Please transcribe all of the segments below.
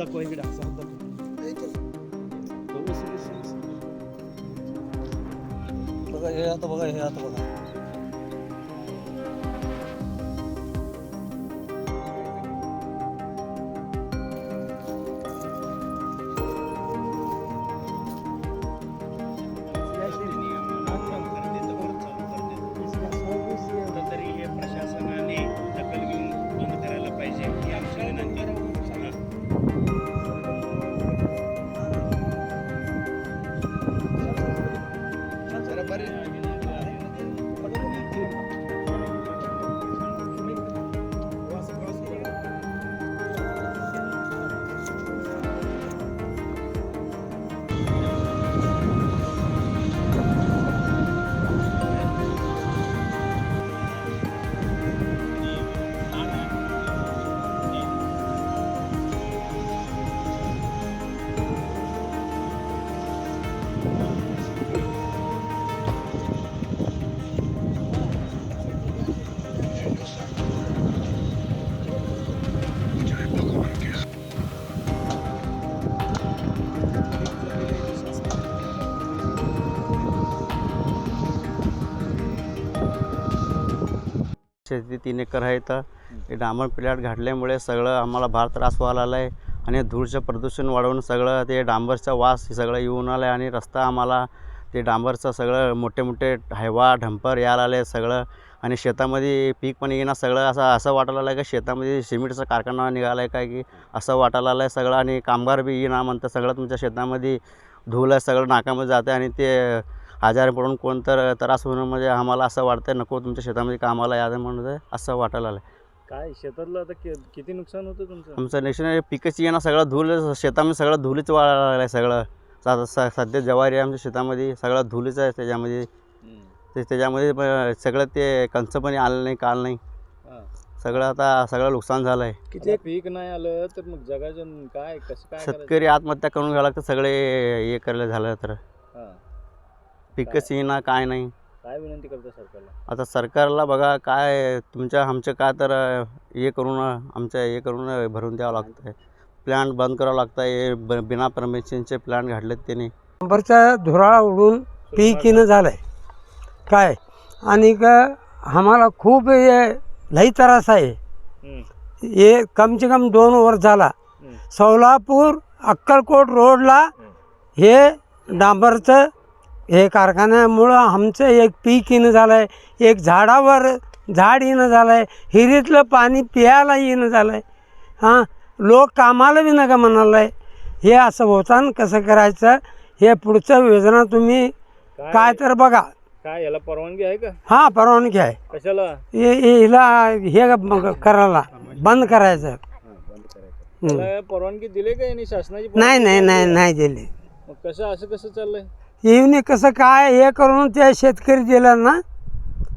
दाखवा इकडे, असा हात दाखवा. बघा हे आता बघा, हे आता बघा. तरी हे प्रशासनाने दखल घेऊन बंद करायला पाहिजे ही आमची विनंती आहे. शेती 3 एकर आहे. तर हे डांबर प्लॅट घातल्यामुळे सगळं आम्हाला फार त्रास व्हायला आला आहे आणि धूळचं प्रदूषण वाढवून सगळं ते डांबरचा वास सगळं येऊन आलं आहे आणि रस्ता आम्हाला ते डांबरचं सगळं मोठे मोठे हायवा डंपर यायला आले सगळं आणि शेतामध्ये पीक पण येईना सगळं असं वाटायला आलं आहे की शेतामध्ये सिमेंटचा कारखाना निघाला आहे काय की असं वाटायला आलं आहे सगळं आणि कामगार बी येईना म्हणतं सगळं तुमच्या शेतामध्ये धूळ आहे सगळं नाकामध्ये जातं आणि ते आजारी पडून कोणतर त्रास होणं म्हणजे आम्हाला असं वाटतं नको तुमच्या शेतामध्ये कामाला यायचं म्हणून असं वाटायला आलं. काय शेतातलं आता किती नुकसान होतं तुमचं? आमचं नॅशनल पिकच येणं सगळं धूळ शेतामध्ये सगळं धुळीच वाढायला लागलं आहे सगळं. सध्या ज्वारी आहे आमच्या शेतामध्ये सगळं धुळीच आहे त्याच्यामध्ये. त्याच्यामध्ये सगळं ते कंच पण आलं नाही काल नाही सगळं आता सगळं नुकसान झालं आहे. किती पीक नाही आलं तर मग जगाचं काय कसं काय शेतकरी आत्महत्या करून घ्यावं लागतं सगळे हे करायला झालं तर पिकच येईना काय नाही. काय विनंती करतो सरकारला? आता सरकारला बघा काय तुमच्या आमचं काय तर हे करून आमचं हे करून भरून द्यावं लागतं आहे. प्लॅन्ट बंद करावं लागतं आहे. बिना परमिशनचे प्लॅन्ट घातलेत त्यांनी. डांबरचा धुराळा उडून पीक येणं झालं आहे काय आणि का आम्हाला खूप हे लई त्रास आहे. हे कम से कम 2 वर्ष झाला सोलापूर अक्कलकोट रोडला हे डांबरचं हे कारखान्यामुळं आमचं एक पीक येणं झालं आहे. एक झाडावर झाड येणं झालं आहे. हिरीतलं पाणी प्यायला येणं झालं आहे. हां लोक कामाला बी नका म्हणालं आहे. हे असं होताना कसं करायचं हे पुढचं योजना तुम्ही काय तर बघा. काय याला परवानगी आहे का? हां परवानगी आहे. कशाला? हिला हे करायला बंद करायचं. त्याला परवानगी दिली का यांनी शासनाची? नाही दिली. मग कसं असं कसं चाललंय? येऊन कसं काय हे करून ते शेतकरी दिलं ना.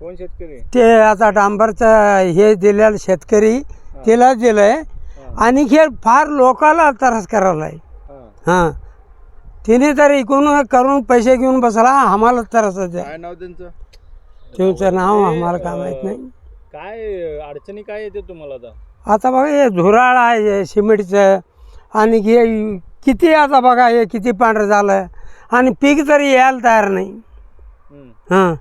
कोण शेतकरी? ते आता डांबरचं हे दिलेलं शेतकरी त्याला दिलं आहे आणि हे फार लोकाला त्रास करायला आहे. हां तिने तर इकडून करून पैसे घेऊन बसला आम्हाला त्रास होते. काय नाव त्यांचं? त्यांचं नाव आम्हाला काय माहीत नाही. काय अडचणी काय येते तुम्हाला आता? आता बघा हे धुराळ आहे सिमेंटचं आणि हे किती आता बघा हे किती पांढरं झालं आणि पीक तरी यायला तयार नाही. हां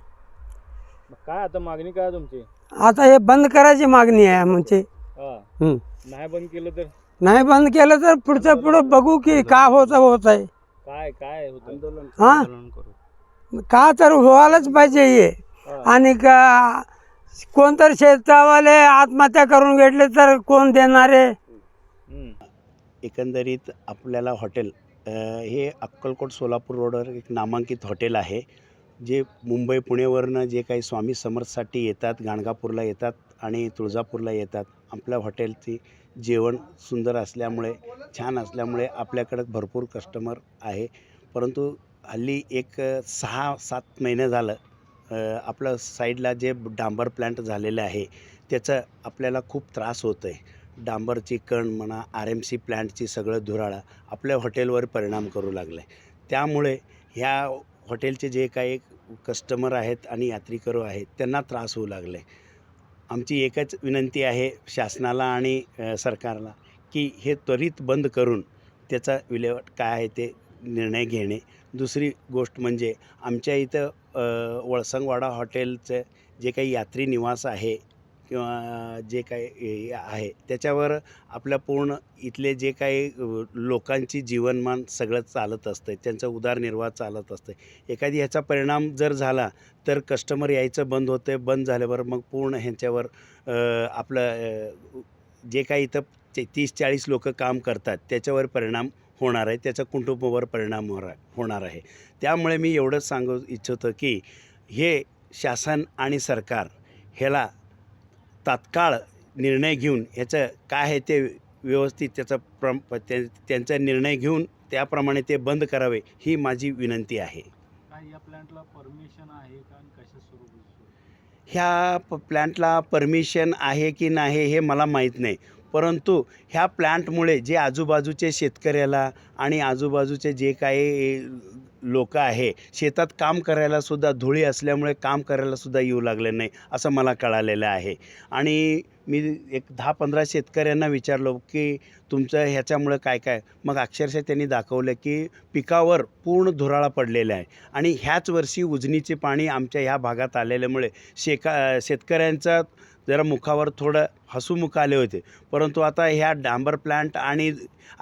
काय आता मागणी काय तुमची? आता हे बंद करायची मागणी आहे आमची. नाही बंद केलं तर? नाही बंद केलं तर पुढं बघू की का होत आहे. काय काय आंदोलन? हां का तर व्हायलाच पाहिजे हे. आणि का कोणतरी शेतावाले आत्महत्या करून घेतले तर कोण देणारे? एकंदरीत आपल्याला हॉटेल हे अक्कलकोट सोलापूर रोडवर एक नामांकित हॉटेल आहे जे मुंबई पुणेवरनं जे काही स्वामी समर्थसाठी येतात, गाणगापूरला येतात आणि तुळजापूरला येतात. आपल्या हॉटेलची जेवण सुंदर असल्यामुळे छान असल्यामुळे आपल्याकडं भरपूर कस्टमर आहे. परंतु हल्ली एक 6-7 महिने झालं आपलं साईडला जे डांबर प्लांट झालेलं आहे त्याचं आपल्याला खूप त्रास होतो आहे. डांबरची कण म्हणा RMC प्लांटची सगळं धुराळा आपल्या हॉटेलवर परिणाम करू लागलं आहे. त्यामुळे ह्या हॉटेलचे जे काही कस्टमर आहेत आणि यात्रेकरू आहेत त्यांना त्रास होऊ लागले. आमची एकच विनंती आहे शासनाला आणि सरकारला की हे त्वरित बंद करून त्याचा विल्हेवाट काय आहे ते निर्णय घेणे. दुसरी गोष्ट म्हणजे आमच्या इथं वळसंगवाडा हॉटेलचं जे काही यात्री निवास आहे किंवा जे काही आहे त्याच्यावर आपल्या पूर्ण इथले जे काही लोकांची जीवनमान सगळं चालत असतं, त्यांचा उदरनिर्वाह चालत असतं. एखादी ह्याचा परिणाम जर झाला तर कस्टमर यायचं बंद होतं. बंद झाल्यावर मग पूर्ण ह्यांच्यावर आपलं जे काही इथं 30-40 लोकं काम करतात त्याच्यावर परिणाम होणार आहे, त्याचा कुटुंबावर परिणाम होणार आहे. त्यामुळे मी एवढंच सांगू इच्छितो की हे शासन आणि सरकार ह्याला तात्काळ निर्णय घेऊन ह्याचं काय आहे ते व्यवस्थित त्यांचा निर्णय घेऊन त्याप्रमाणे ते बंद करावे ही माझी विनंती आहे. काय या प्लांटला परमिशन आहे का आणि कशा स्वरूपात? ह्या प्लॅन्टला परमिशन आहे की नाही हे मला माहीत नाही, परंतु ह्या प्लॅन्टमुळे जे आजूबाजूचे शेतकऱ्याला आणि आजूबाजूचे जे काही लोक आहे शेतात काम करायलासुद्धा धुळी असल्यामुळे काम करायलासुद्धा येऊ लागले नाही असं मला कळालेलं आहे. आणि मी एक 10-15 शेतकऱ्यांना विचारलो की तुमचं ह्याच्यामुळं काय काय, मग अक्षरशः त्यांनी दाखवलं की पिकावर पूर्ण धुराळा पडलेला आहे आणि ह्याच वर्षी उजनीचे पाणी आमच्या ह्या भागात आलेल्यामुळे शेतकऱ्यांचा जरा मुखावर थोडं हसूमुख आले होते. परंतु आता ह्या डांबर प्लांट आणि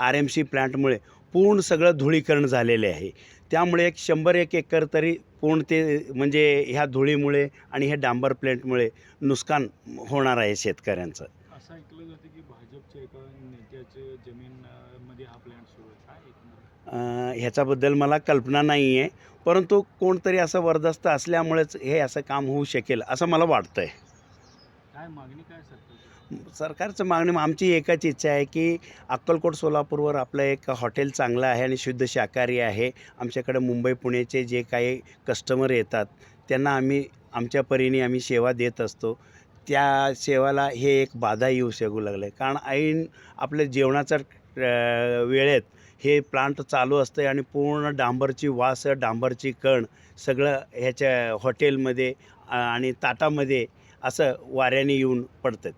RMC प्लांटमुळे पूर्ण सगळं धुळीकरण झालेले आहे. त्यामुळे 100-1 एकर तरी पूर्ण ते म्हणजे ह्या धुळीमुळे आणि ह्या डांबर प्लांटमुळे नुकसान होणार आहे शेतकऱ्यांचं. असं ऐकलं जातं की भाजपच्या एका नेत्याच्या जमीनमध्ये हा प्लांट सुरू आहे. काय ह्याच्याबद्दल मला कल्पना नाही आहे, परंतु कोणतरी असं वरदस्त असल्यामुळेच हे असं काम होऊ शकेल असं मला वाटतं आहे. काय मागणी काय सरकारचं मागणी आमची एकच इच्छा आहे की अक्कलकोट सोलापूरवर आपलं एक हॉटेल चांगलं आहे आणि शुद्ध शाकाहारी आहे. आमच्याकडे मुंबई पुण्याचे जे काही कस्टमर येतात त्यांना आम्ही आमच्या परीने आम्ही सेवा देत असतो. त्या सेवाला हे एक बाधा येऊ शकू लागलं आहे, कारण ऐन आपल्या जेवणाच्या वेळेत हे प्लांट चालू असतं आणि पूर्ण डांबरची वास, डांबरची कण सगळं ह्याच्या हॉटेलमध्ये आणि ताटामध्ये असं वाऱ्याने येऊन पडतं.